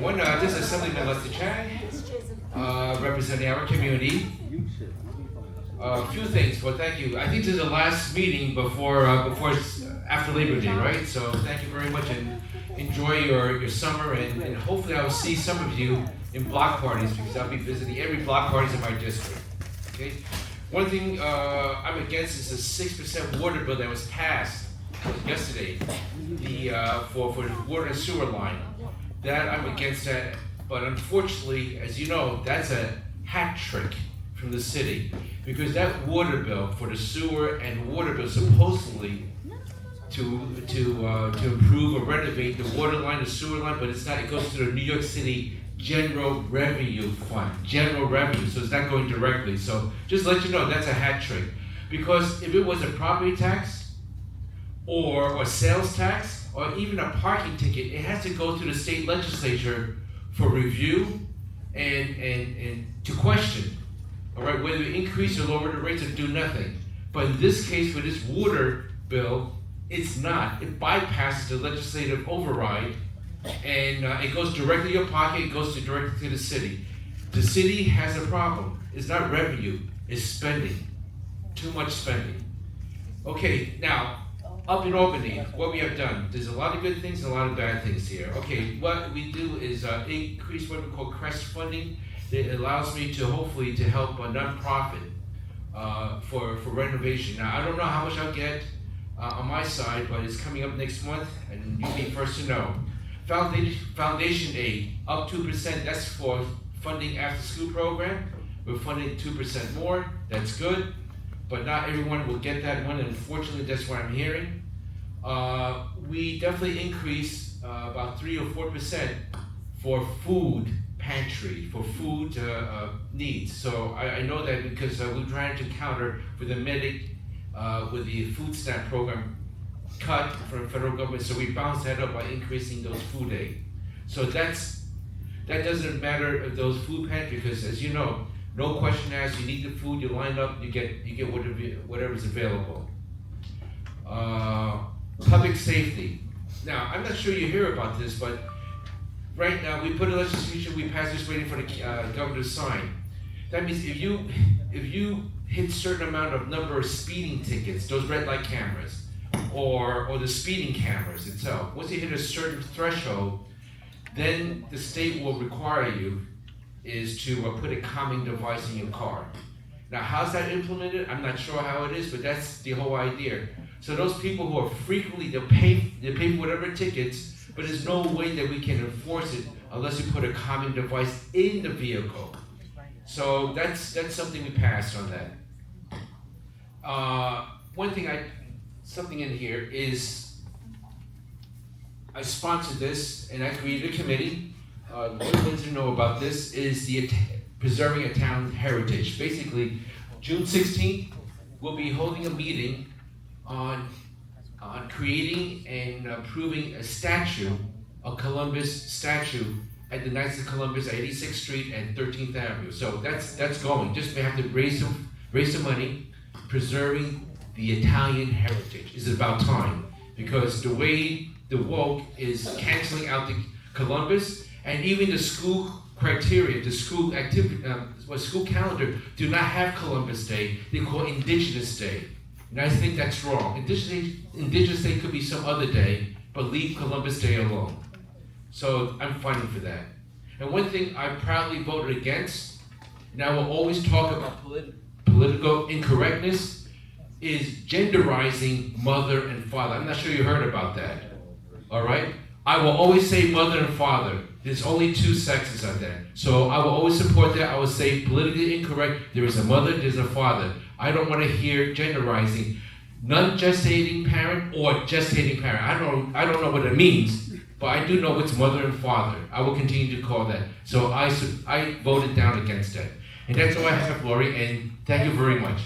everyone. This is Assemblyman Chang, representing our community. A few things. Well, thank you. I think this is the last meeting before after Labor Day, right? So thank you very much, and enjoy your summer. And hopefully, I will see some of you in block parties, because I'll be visiting every block parties in my district. Okay. One thing I'm against is the 6% water bill that was passed yesterday, for the water and sewer line. That I'm against that, but unfortunately, as you know, that's a hat trick from the city, because that water bill for the sewer and water bill supposedly to improve or renovate the water line, the sewer line, but it's not. It goes to the New York City General Revenue Fund, general revenue, so it's not going directly. So just to let you know, that's a hat trick, because if it was a property tax or sales tax or even a parking ticket, it has to go to the state legislature for review and to question, all right, whether to increase or lower the rates or do nothing. But in this case, for this water bill, it's not. It bypasses the legislative override, and it goes directly to your pocket. It goes directly to the city. The city has a problem. It's not revenue. It's spending. Too much spending. Okay, now, up in Albany, what we have done, there's a lot of good things and a lot of bad things here. Okay, what we do is increase what we call CREST funding. It allows me to hopefully to help a nonprofit for renovation. Now, I don't know how much I'll get on my side, but it's coming up next month, and you'll be first to know. Foundation aid, up 2%, that's for funding after school program. We're funding 2% more, that's good. But not everyone will get that one, and unfortunately that's what I'm hearing. We definitely increase about 3 or 4% for food pantry, for food needs. So I know that because we're trying to counter with the with the food stamp program cut from the federal government, so we bounce that up by increasing those food aid. So that doesn't matter if those food pantry, because as you know, no question asked, you need the food, you line up, you get whatever's available. Public safety. Now, I'm not sure you hear about this, but right now we put a legislation, we passed this waiting for the governor to sign. That means if you hit certain amount of number of speeding tickets, those red light cameras, or the speeding cameras itself, once you hit a certain threshold, then the state will require you is to put a calming device in your car. Now, how's that implemented? I'm not sure how it is, but that's the whole idea. So those people who are frequently, they pay for whatever tickets, but there's no way that we can enforce it unless you put a calming device in the vehicle. So that's something we passed on that. Something in here is, I sponsored this and I created a committee. One thing to know about this is the preserving a town heritage. Basically, June 16th, we'll be holding a meeting on creating and approving a statue, a Columbus statue at the Knights of Columbus at 86th Street and 13th Avenue. So that's going. Just we have to raise some money, preserving the Italian heritage. It's about time, because the way the woke is canceling out the Columbus. And even the school criteria, the school activity, school calendar do not have Columbus Day. They call it Indigenous Day. And I think that's wrong. Indigenous Day could be some other day, but leave Columbus Day alone. So I'm fighting for that. And one thing I proudly voted against, and I will always talk about political incorrectness, is genderizing mother and father. I'm not sure you heard about that. All right? I will always say mother and father. There's only two sexes out there. So I will always support that. I will say politically incorrect. There is a mother, there's a father. I don't want to hear genderizing non-gestating parent or gestating parent. I don't know what it means, but I do know it's mother and father. I will continue to call that. So I voted down against that. And that's all I have, Lori, and thank you very much.